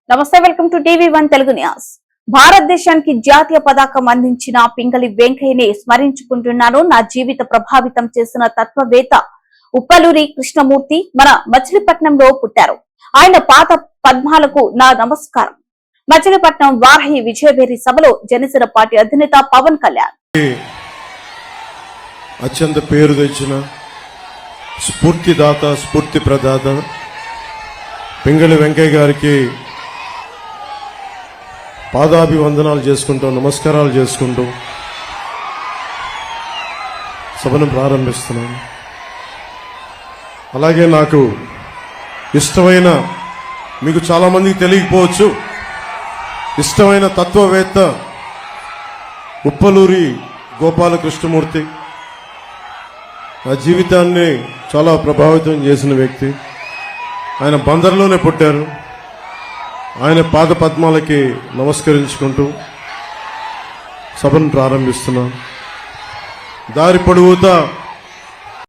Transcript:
నమస్తే, welcome to టీవీ1 Telugu news. భారతదేశానికి జాతీయ పతాకం అందించిన పింగళి వెంకయ్యని స్మరించుకుంటున్నాను. నా జీవిత ప్రభావితం చేసిన తత్వవేత్త ఉప్పలూరి కృష్ణమూర్తి మన మచిలీపట్నంలో పుట్టారు. ఆయన పాత పద్మాలకు నా నమస్కారం. మచిలీపట్నం వారాహి విజయవేరి సభలో జనసేన పార్టీ అధినేత పవన్ కళ్యాణ్ అత్యంత పేరు తెచ్చిన స్ఫూర్తిదాత, స్ఫూర్తి ప్రదాత పింగళి వెంకయ్య గారికి పాదాభివందనాలు చేసుకుంటూ, నమస్కారాలు చేసుకుంటూ సభను ప్రారంభిస్తున్నాను. అలాగే నాకు ఇష్టమైన, మీకు చాలా మందికి తెలియకపోవచ్చు, ఇష్టమైన తత్వవేత్త ఉప్పలూరి గోపాలకృష్ణమూర్తి నా జీవితాన్ని చాలా ప్రభావితం చేసిన వ్యక్తి. ఆయన బందర్లోనే పుట్టారు. ఆయన పాద పద్మాలకి నమస్కరించుకుంటూ సభను ప్రారంభిస్తున్నాం. దారి పొడవుతా